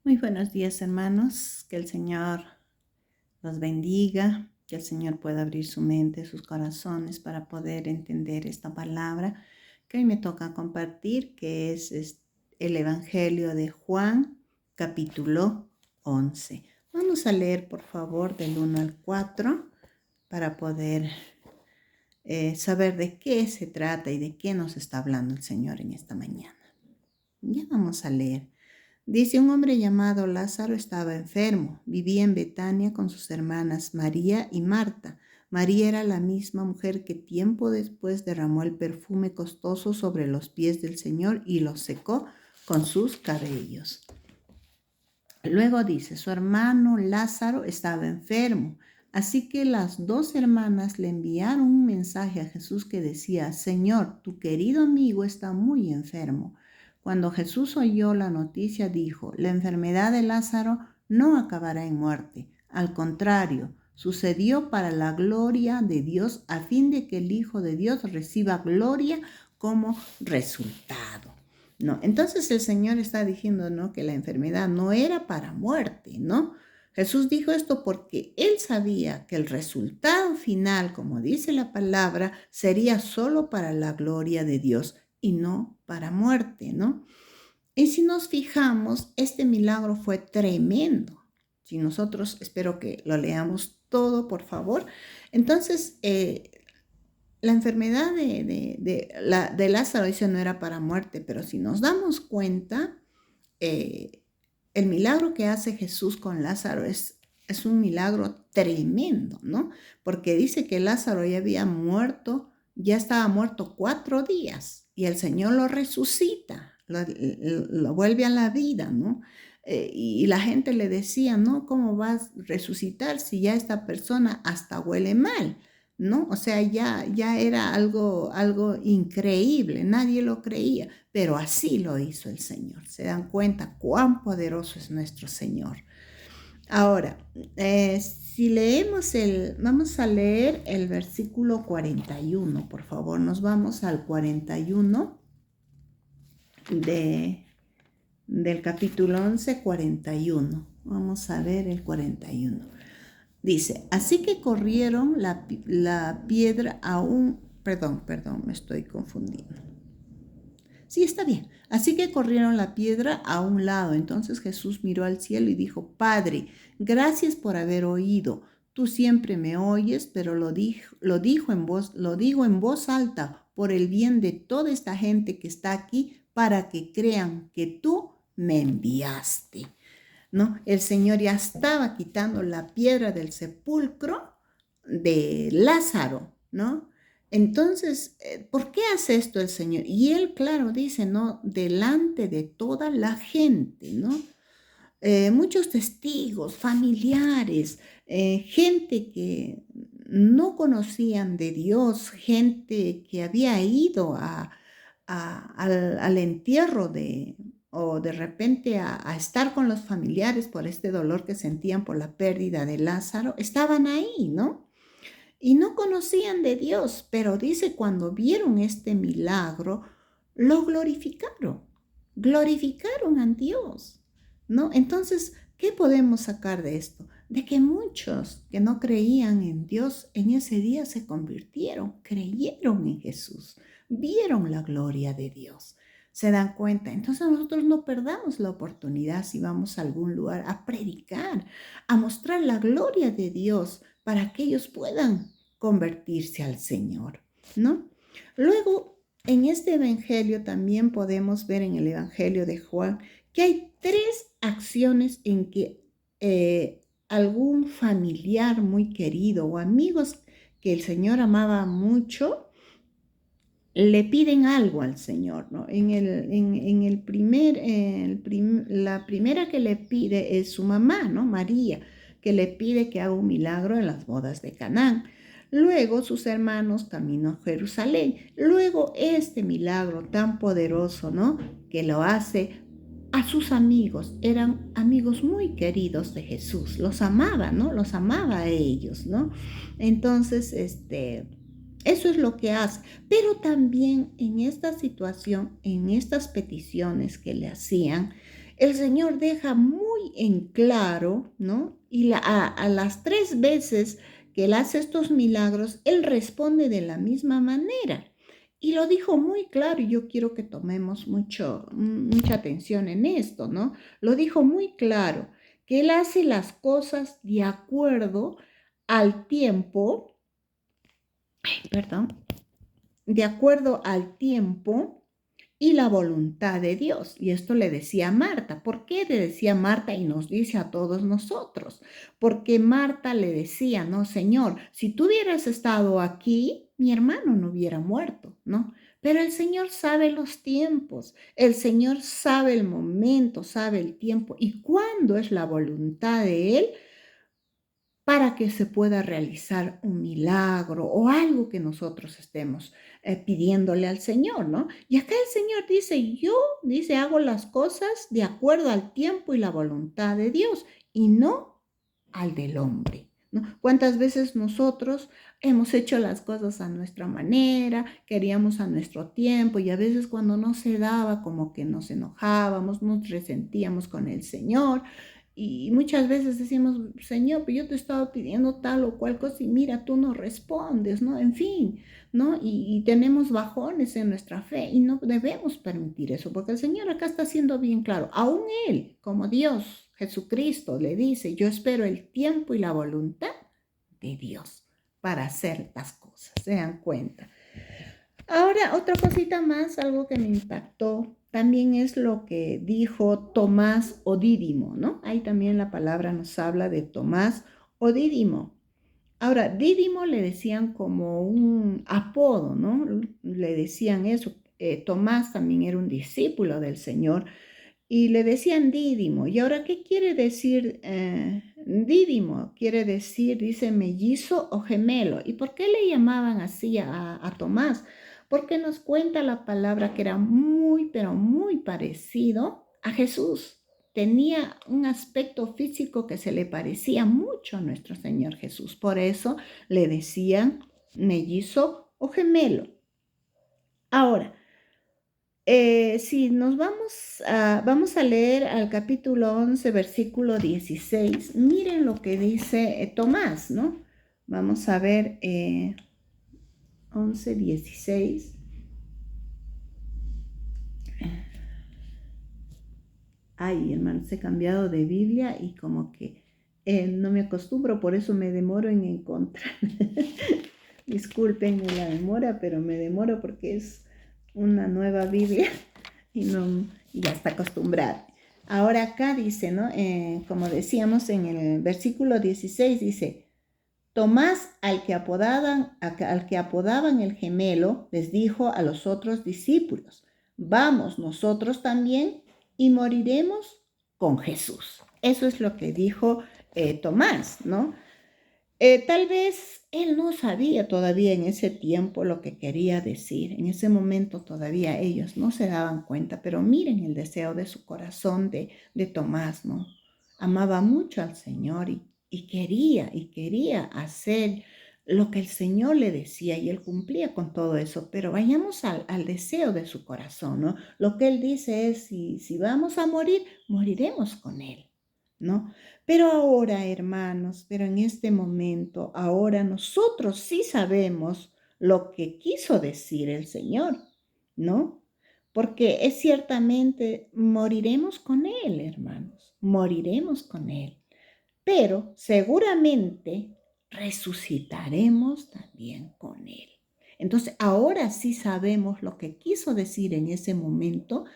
Muy buenos días, hermanos. Que el Señor los bendiga, que el Señor pueda abrir su mente, sus corazones para poder entender esta palabra que hoy me toca compartir, que es el Evangelio de Juan, capítulo 11. Vamos a leer, por favor, del 1 al 4 para poder saber de qué se trata y de qué nos está hablando el Señor en esta mañana. Ya vamos a leer. Dice: un hombre llamado Lázaro estaba enfermo. Vivía en Betania con sus hermanas María y Marta. María era la misma mujer que tiempo después derramó el perfume costoso sobre los pies del Señor y los secó con sus cabellos. Luego dice: su hermano Lázaro estaba enfermo. Así que las dos hermanas le enviaron un mensaje a Jesús que decía: Señor, tu querido amigo está muy enfermo. Cuando Jesús oyó la noticia, dijo: la enfermedad de Lázaro no acabará en muerte. Al contrario, sucedió para la gloria de Dios, a fin de que el Hijo de Dios reciba gloria como resultado. No, entonces el Señor está diciendo, ¿no?, que la enfermedad no era para muerte, ¿no? Jesús dijo esto porque Él sabía que el resultado final, como dice la palabra, sería solo para la gloria de Dios y no para muerte, ¿no? Y si nos fijamos, este milagro fue tremendo. Si nosotros, espero que lo leamos todo, por favor. Entonces, la enfermedad de Lázaro dice no era para muerte, pero si nos damos cuenta, eh, el milagro que hace Jesús con Lázaro es un milagro tremendo, ¿no? Porque dice que Lázaro ya había muerto, ya estaba muerto 4 días y el Señor lo resucita, lo vuelve a la vida, ¿no? Y la gente le decía, ¿no? ¿Cómo vas a resucitar si ya esta persona hasta huele mal? ¿No? O sea, ya era algo increíble, nadie lo creía, pero así lo hizo el Señor. ¿Se dan cuenta cuán poderoso es nuestro Señor? Ahora, si leemos vamos a leer el versículo 41, por favor, nos vamos al 41 del capítulo 11, 41. Vamos a ver el 41. Dice: así que corrieron la piedra a un... Perdón, me estoy confundiendo. Sí, está bien. Así que corrieron la piedra a un lado. Entonces Jesús miró al cielo y dijo: Padre, gracias por haber oído. Tú siempre me oyes, pero lo digo en voz alta por el bien de toda esta gente que está aquí, para que crean que tú me enviaste. ¿No? El Señor ya estaba quitando la piedra del sepulcro de Lázaro, ¿no? Entonces, ¿por qué hace esto el Señor? Y Él, claro, dice, ¿no? Delante de toda la gente, ¿no? Muchos testigos, familiares, gente que no conocían de Dios, gente que había ido al entierro o de repente a estar con los familiares por este dolor que sentían por la pérdida de Lázaro, estaban ahí, ¿no? Y no conocían de Dios, pero dice, cuando vieron este milagro, lo glorificaron a Dios, ¿no? Entonces, ¿qué podemos sacar de esto? De que muchos que no creían en Dios en ese día se convirtieron, creyeron en Jesús, vieron la gloria de Dios. ¿Se dan cuenta? Entonces nosotros no perdamos la oportunidad si vamos a algún lugar a predicar, a mostrar la gloria de Dios para que ellos puedan convertirse al Señor, ¿no? Luego, en este evangelio también podemos ver, en el evangelio de Juan, que hay 3 acciones en que algún familiar muy querido o amigos que el Señor amaba mucho le piden algo al Señor, ¿no? La primera que le pide es su mamá, ¿no? María, que le pide que haga un milagro en las bodas de Canaán. Luego sus hermanos camino a Jerusalén. Luego este milagro tan poderoso, ¿no?, que lo hace a sus amigos. Eran amigos muy queridos de Jesús. Los amaba, ¿no? Los amaba a ellos, ¿no? Entonces, eso es lo que hace. Pero también en esta situación, en estas peticiones que le hacían, el Señor deja muy en claro, ¿no? Y a las 3 veces que Él hace estos milagros, Él responde de la misma manera. Y lo dijo muy claro, y yo quiero que tomemos mucha atención en esto, ¿no? Lo dijo muy claro, que Él hace las cosas de acuerdo al tiempo, perdón, de acuerdo al tiempo y la voluntad de Dios. Y esto le decía a Marta. ¿Por qué le decía a Marta y nos dice a todos nosotros? Porque Marta le decía, no, Señor, si tú hubieras estado aquí, mi hermano no hubiera muerto, ¿no? Pero el Señor sabe los tiempos, el Señor sabe el momento, sabe el tiempo y cuándo es la voluntad de Él para que se pueda realizar un milagro o algo que nosotros estemos pidiéndole al Señor, ¿no? Y acá el Señor dice, dice, hago las cosas de acuerdo al tiempo y la voluntad de Dios y no al del hombre, ¿no? ¿Cuántas veces nosotros hemos hecho las cosas a nuestra manera, queríamos a nuestro tiempo y a veces cuando no se daba como que nos enojábamos, nos resentíamos con el Señor? Y muchas veces decimos, Señor, pero yo te estaba pidiendo tal o cual cosa y mira, tú no respondes, ¿no? En fin, ¿no? Y tenemos bajones en nuestra fe y no debemos permitir eso, porque el Señor acá está siendo bien claro. Aún Él, como Dios, Jesucristo, le dice, yo espero el tiempo y la voluntad de Dios para hacer las cosas. ¿Se dan cuenta? Ahora, otra cosita más, algo que me impactó, también es lo que dijo Tomás o Dídimo, ¿no? Ahí también la palabra nos habla de Tomás o Dídimo. Ahora, Dídimo le decían como un apodo, ¿no? Le decían eso. Tomás también era un discípulo del Señor y le decían Dídimo. ¿Y ahora qué quiere decir Dídimo? Quiere decir, dice, mellizo o gemelo. ¿Y por qué le llamaban así a Tomás? Porque nos cuenta la palabra que era muy, pero muy parecido a Jesús. Tenía un aspecto físico que se le parecía mucho a nuestro Señor Jesús. Por eso le decían mellizo o gemelo. Ahora, si nos vamos a leer al capítulo 11, versículo 16, miren lo que dice Tomás, ¿no? Vamos a ver 11, 16. Ay, hermanos, he cambiado de Biblia y como que no me acostumbro, por eso me demoro en encontrar. Discúlpenme la demora, pero me demoro porque es una nueva Biblia y ya está acostumbrada. Ahora acá dice, ¿no? Como decíamos en el versículo 16, dice, Tomás, al que apodaban el gemelo, les dijo a los otros discípulos, vamos nosotros también y moriremos con Jesús. Eso es lo que dijo Tomás, ¿no? Tal vez él no sabía todavía en ese tiempo lo que quería decir. En ese momento todavía ellos no se daban cuenta, pero miren el deseo de su corazón de Tomás, ¿no? Amaba mucho al Señor y quería hacer lo que el Señor le decía y él cumplía con todo eso. Pero vayamos al deseo de su corazón, ¿no? Lo que él dice es, si vamos a morir, moriremos con él, ¿no? Pero ahora, hermanos, pero en este momento, ahora nosotros sí sabemos lo que quiso decir el Señor, ¿no? Porque es ciertamente, moriremos con Él, hermanos, moriremos con Él, pero seguramente resucitaremos también con Él. Entonces, ahora sí sabemos lo que quiso decir en ese momento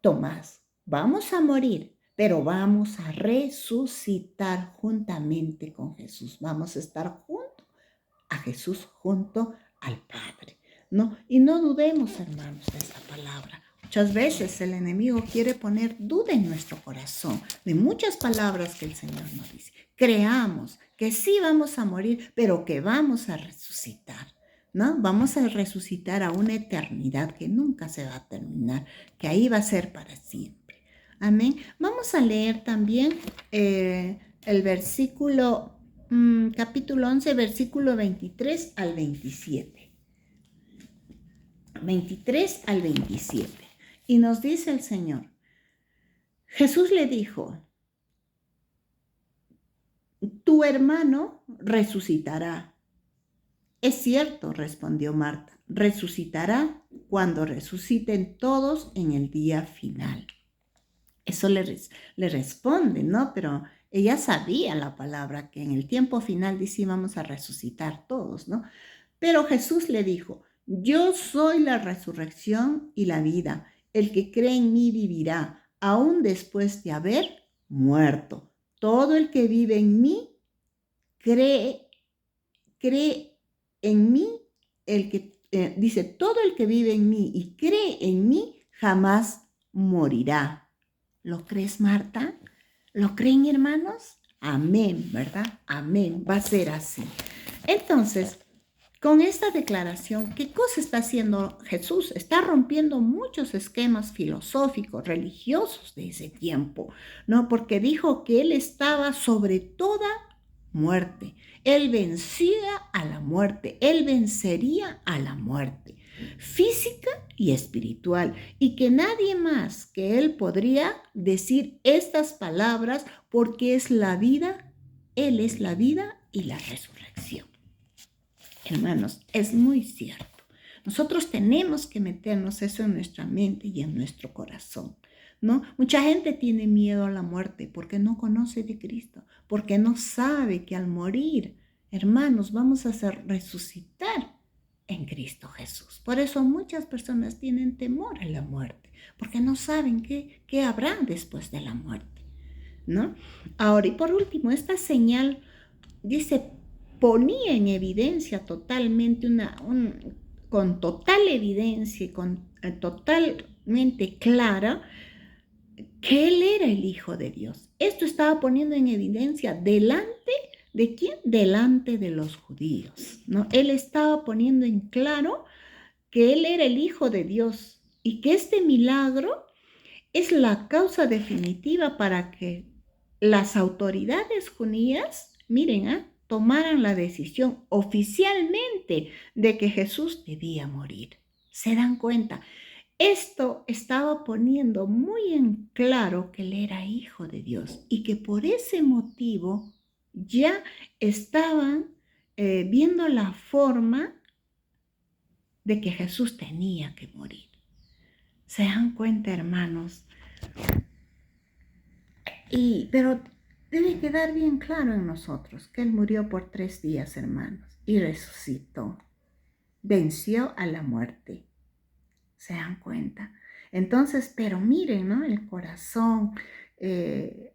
Tomás. Vamos a morir, pero vamos a resucitar juntamente con Jesús. Vamos a estar junto a Jesús, junto al Padre, ¿no? Y no dudemos, hermanos, de esta palabra. Muchas veces el enemigo quiere poner duda en nuestro corazón de muchas palabras que el Señor nos dice. Creamos que sí vamos a morir, pero que vamos a resucitar, ¿no? Vamos a resucitar a una eternidad que nunca se va a terminar, que ahí va a ser para siempre. Amén. Vamos a leer también el versículo, capítulo 11, versículo 23 al 27. 23 al 27. Y nos dice el Señor, Jesús le dijo, tu hermano resucitará. Es cierto, respondió Marta, resucitará cuando resuciten todos en el día final. Eso le responde, ¿no? Pero ella sabía la palabra, que en el tiempo final dice íbamos a resucitar todos, ¿no? Pero Jesús le dijo, yo soy la resurrección y la vida. El que cree en mí vivirá, aún después de haber muerto. Todo el que vive en mí cree en mí, dice, todo el que vive en mí y cree en mí jamás morirá. ¿Lo crees, Marta? ¿Lo creen, hermanos? Amén, ¿verdad? Amén, va a ser así. Entonces, con esta declaración, ¿qué cosa está haciendo Jesús? Está rompiendo muchos esquemas filosóficos, religiosos de ese tiempo, ¿no? Porque dijo que Él estaba sobre toda muerte. Él vencía a la muerte, Él vencería a la muerte, física y espiritual, y que nadie más que Él podría decir estas palabras porque es la vida, Él es la vida y la resurrección. Hermanos, es muy cierto. Nosotros tenemos que meternos eso en nuestra mente y en nuestro corazón, ¿no? Mucha gente tiene miedo a la muerte porque no conoce de Cristo, porque no sabe que al morir, hermanos, vamos a resucitar en Cristo Jesús. Por eso muchas personas tienen temor a la muerte, porque no saben qué habrá después de la muerte, ¿no? Ahora, y por último, esta señal dice, ponía en evidencia totalmente con total evidencia y totalmente clara que Él era el Hijo de Dios. Esto estaba poniendo en evidencia delante de quién, delante de los judíos, ¿no? Él estaba poniendo en claro que Él era el Hijo de Dios y que este milagro es la causa definitiva para que las autoridades judías, miren, tomaran la decisión oficialmente de que Jesús debía morir. ¿Se dan cuenta? Esto estaba poniendo muy en claro que Él era Hijo de Dios y que por ese motivo ya estaban viendo la forma de que Jesús tenía que morir. ¿Se dan cuenta, hermanos? Pero debe quedar bien claro en nosotros que Él murió por 3 días, hermanos, y resucitó. Venció a la muerte. ¿Se dan cuenta? Entonces, pero miren, ¿no? El corazón,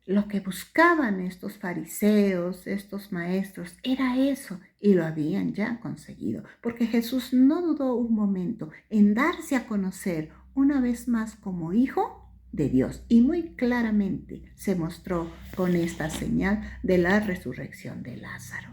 lo que buscaban estos fariseos, estos maestros, era eso, y lo habían ya conseguido, porque Jesús no dudó un momento en darse a conocer una vez más como Hijo de Dios, y muy claramente se mostró con esta señal de la resurrección de Lázaro.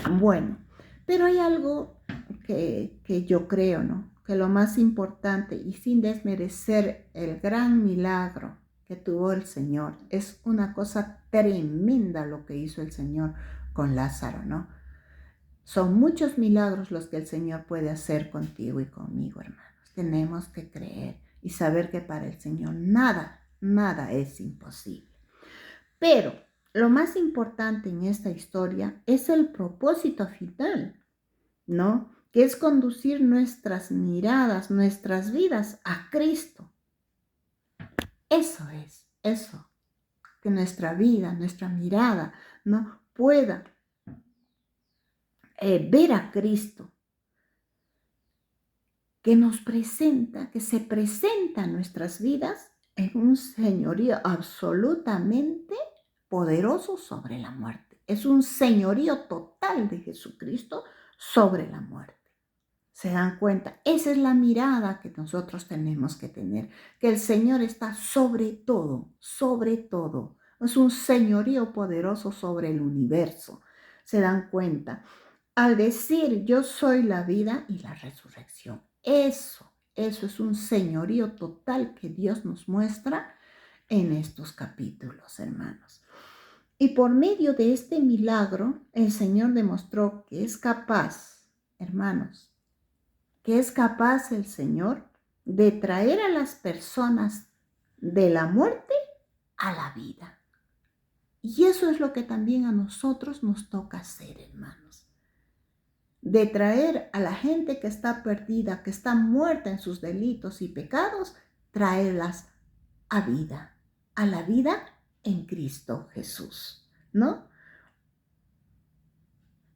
Bueno, pero hay algo que yo creo, ¿no? Que lo más importante, y sin desmerecer el gran milagro que tuvo el Señor, es una cosa tremenda lo que hizo el Señor con Lázaro, ¿no? Son muchos milagros los que el Señor puede hacer contigo y conmigo, hermanos. Tenemos que creer y saber que para el Señor nada es imposible. Pero lo más importante en esta historia es el propósito final, ¿no? Que es conducir nuestras miradas, nuestras vidas a Cristo. Eso, que nuestra vida, nuestra mirada, ¿no? Pueda ver a Cristo, que se presenta en nuestras vidas en un señorío absolutamente poderoso sobre la muerte. Es un señorío total de Jesucristo sobre la muerte. ¿Se dan cuenta? Esa es la mirada que nosotros tenemos que tener, que el Señor está sobre todo, sobre todo. Es un señorío poderoso sobre el universo. ¿Se dan cuenta? Al decir yo soy la vida y la resurrección, eso es un señorío total que Dios nos muestra en estos capítulos, hermanos. Y por medio de este milagro, el Señor demostró que es capaz, hermanos, que es capaz el Señor de traer a las personas de la muerte a la vida. Y eso es lo que también a nosotros nos toca hacer, hermanos. De traer a la gente que está perdida, que está muerta en sus delitos y pecados, traerlas a vida, a la vida en Cristo Jesús, ¿no?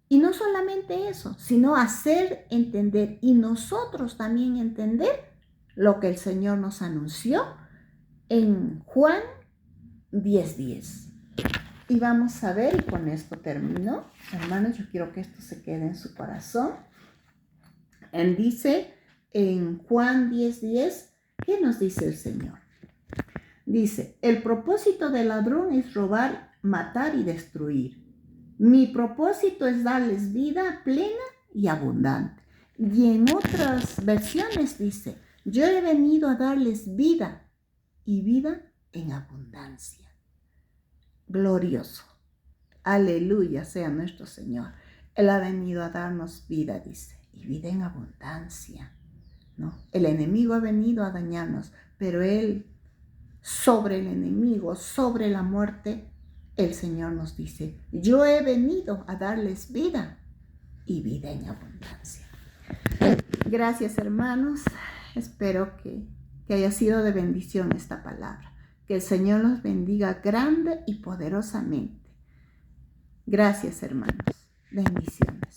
Y no solamente eso, sino hacer entender y nosotros también entender lo que el Señor nos anunció en Juan 10:10. Y vamos a ver, y con esto termino. Hermanos, yo quiero que esto se quede en su corazón. Él dice en Juan 10:10, ¿qué nos dice el Señor? Dice, el propósito del ladrón es robar, matar y destruir. Mi propósito es darles vida plena y abundante. Y en otras versiones dice, yo he venido a darles vida y vida en abundancia. Glorioso. Aleluya sea nuestro Señor. Él ha venido a darnos vida, dice, y vida en abundancia, ¿no? El enemigo ha venido a dañarnos, pero Él, sobre el enemigo, sobre la muerte, el Señor nos dice, yo he venido a darles vida y vida en abundancia. Gracias, hermanos. Espero que haya sido de bendición esta palabra. Que el Señor los bendiga grande y poderosamente. Gracias, hermanos. Bendiciones.